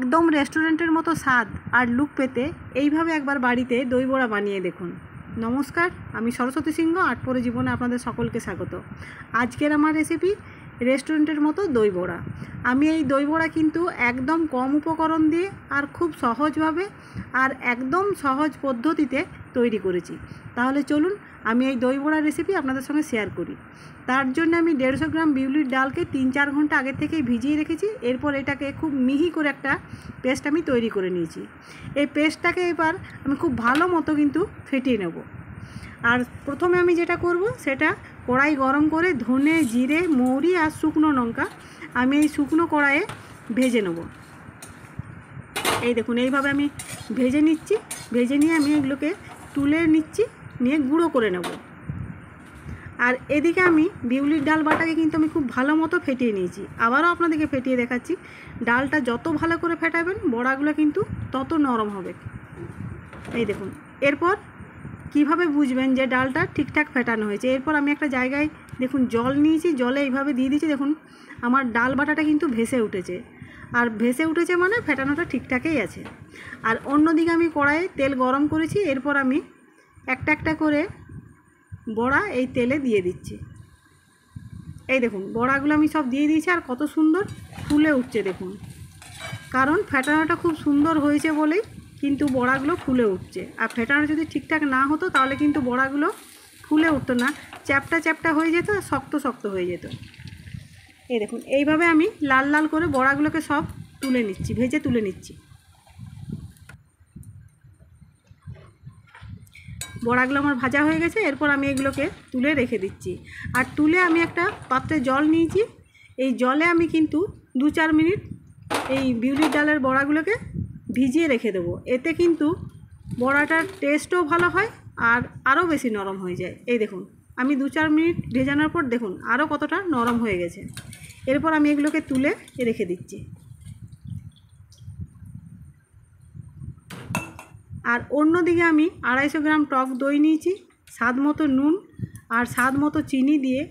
একদম রেস্টুরেন্টের মতো স্বাদ আর লুক পেতে এইভাবে একবার বাড়িতে দই বড়া বানিয়ে দেখুন। নমস্কার, আমি সরস্বতী সিংহ, আটপরে জীবনে আপনাদের সকলকে স্বাগত। আজকের আমার রেসিপি রেস্টুরেন্টের মতো দই বড়া। আমি এই দই বড়া কিন্তু একদম কম উপকরণ দিয়ে আর খুব সহজভাবে আর একদম সহজ পদ্ধতিতে তৈরি করেছি। তাহলে চলুন আমি এই দই বড়ার রেসিপি আপনাদের সঙ্গে শেয়ার করি। তার জন্য আমি 150 গ্রাম বিউলির ডালকে 3-4 ঘন্টা আগে থেকেই ভিজিয়ে রেখেছি। এরপর এটাকে খুব মিহি করে একটা পেস্ট আমি তৈরি করে নিয়েছি। এই পেস্টটাকে এবার আমি খুব ভালো মতো কিন্তু ফেটিয়ে নেব। আর প্রথমে আমি যেটা করব সেটা কড়াই গরম করে ধনে, জিরে, মৌরি আর শুকনো লঙ্কা আমি এই শুকনো কড়াইয়ে ভেজে নেব। এই দেখুন, এইভাবে আমি ভেজে নিচ্ছি। ভেজে নিয়ে আমি এগুলোকে তুলে নিচ্ছি, নিয়ে গুঁড়ো করে নেব। আর এদিকে আমি বিউলির ডাল বাটাকে কিন্তু আমি খুব ভালো মতো ফেটিয়ে নিয়েছি। আবারও আপনাদেরকে ফেটিয়ে দেখাচ্ছি। ডালটা যত ভালো করে ফেটাবেন বড়াগুলো কিন্তু তত নরম হবে। এই দেখুন, এরপর কিভাবে বুঝবেন যে ডালটা ঠিকঠাক ফেটানো হয়েছে? এরপর আমি একটা জায়গায় দেখুন জল নিয়েছি, জলে এইভাবে দিয়ে দিয়েছি। দেখুন আমার ডাল বাটাটা কিন্তু ভেসে উঠেছে। আর ভেসে উঠেছে মানে ফেটানোটা ঠিকঠাকই আছে। আর অন্যদিকে আমি কড়াইয়ে তেল গরম করেছি। এরপর আমি একটা একটা করে বড়া এই তেলে দিয়ে দিচ্ছি। এই দেখুন বড়াগুলো আমি সব দিয়ে দিয়েছি। আর কত সুন্দর ফুলে উঠছে দেখুন, কারণ ফেটানোটা খুব সুন্দর হয়েছে বলেই কিন্তু বড়াগুলো ফুলে উঠছে। আর ফেটানো যদি ঠিকঠাক না হতো তাহলে কিন্তু বড়াগুলো ফুলে উঠতো না, চ্যাপটা চ্যাপটা হয়ে যেত, শক্ত শক্ত হয়ে যেত। এই দেখুন এইভাবে আমি লাল লাল করে বড়াগুলোকে সব তুলে নিচ্ছি, ভেজে তুলে নিচ্ছি। বড়াগুলো আমার ভাজা হয়ে গেছে। এরপর আমি এগুলোকে তুলে রেখে দিচ্ছি। আর তুলে আমি একটা পাত্রে জল নিয়েছি। এই জলে আমি কিন্তু 2-4 মিনিট এই বিউলির ডালের বড়াগুলোকে ভিজিয়ে রেখে দেবো। এতে কিন্তু বড়াটার টেস্টও ভালো হয় আর আরও বেশি নরম হয়ে যায়। এই দেখুন আমি 2-4 মিনিট ভেজানোর পর দেখুন আরও কতটা নরম হয়ে গেছে। এরপর আমি এগুলোকে তুলে রেখে দিচ্ছি। আর অন্যদিকে আমি 250 গ্রাম টক দই নিয়েছি, স্বাদ মতো নুন আর স্বাদ মতো চিনি দিয়ে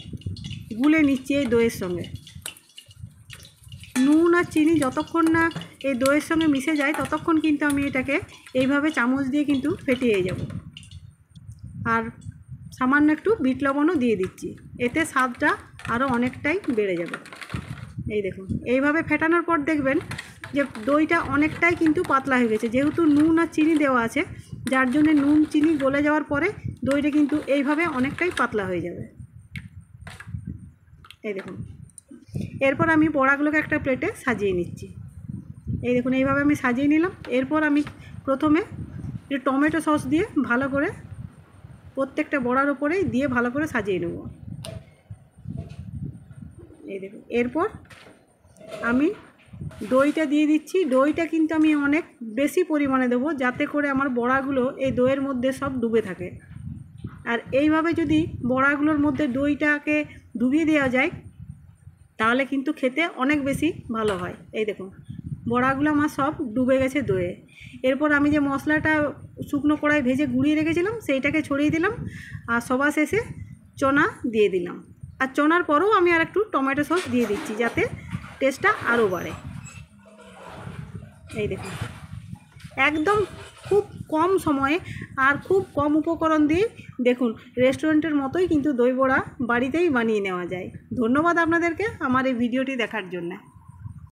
গুলে নিচ্ছি এই দইয়ের সঙ্গে। নুন আর চিনি যতক্ষণ না এই দইয়ের সঙ্গে মিশে যায় ততক্ষণ কিন্তু আমি এটাকে এইভাবে চামচ দিয়ে কিন্তু ফেটিয়ে যাব। আর সামান্য একটু বিট লবণও দিয়ে দিচ্ছি, এতে স্বাদটা আরও অনেকটাই বেড়ে যাবে। এই দেখুন এইভাবে ফেটানোর পর দেখবেন যে দইটা অনেকটাই কিন্তু পাতলা হয়ে গেছে। যেহেতু নুন আর চিনি দেওয়া আছে, যার জন্য নুন চিনি গলে যাওয়ার পরে দইটা কিন্তু এইভাবে অনেকটাই পাতলা হয়ে যাবে। এই দেখুন এরপর আমি বড়াগুলোকে একটা প্লেটে সাজিয়ে নিচ্ছি। এই দেখুন এইভাবে আমি সাজিয়ে নিলাম। এরপর আমি প্রথমে টমেটো সস দিয়ে ভালো করে প্রত্যেকটা বড়ার উপরেই দিয়ে ভালো করে সাজিয়ে নেব। এই দেখুন এরপর আমি দইটা দিয়ে দিচ্ছি। দইটা কিন্তু আমি অনেক বেশি পরিমাণে দেবো, যাতে করে আমার বড়াগুলো এই দইয়ের মধ্যে সব ডুবে থাকে। আর এইভাবে যদি বড়াগুলোর মধ্যে দইটাকে ডুবিয়ে দেওয়া যায় তাহলে কিন্তু খেতে অনেক বেশি ভালো হয়। এই দেখুন বড়াগুলো আমার সব ডুবে গেছে দইয়ে। এরপর আমি যে মশলাটা শুকনো কড়াই ভেজে গুঁড়িয়ে রেখেছিলাম সেইটাকে ছড়িয়ে দিলাম। আর সবার শেষে চনা দিয়ে দিলাম। আর চনার পরেও আমি আর একটু টমেটো সস দিয়ে দিচ্ছি, যাতে টেস্টটা আরও বাড়ে। এই দেখুন একদম খুব কম সময়ে আর খুব কম উপকরণ দিয়ে দেখুন রেস্টুরেন্টের মতোই কিন্তু দই বড়া বাড়িতেই বানিয়ে নেওয়া যায়। ধন্যবাদ আপনাদেরকে আমার এই ভিডিওটি দেখার জন্য।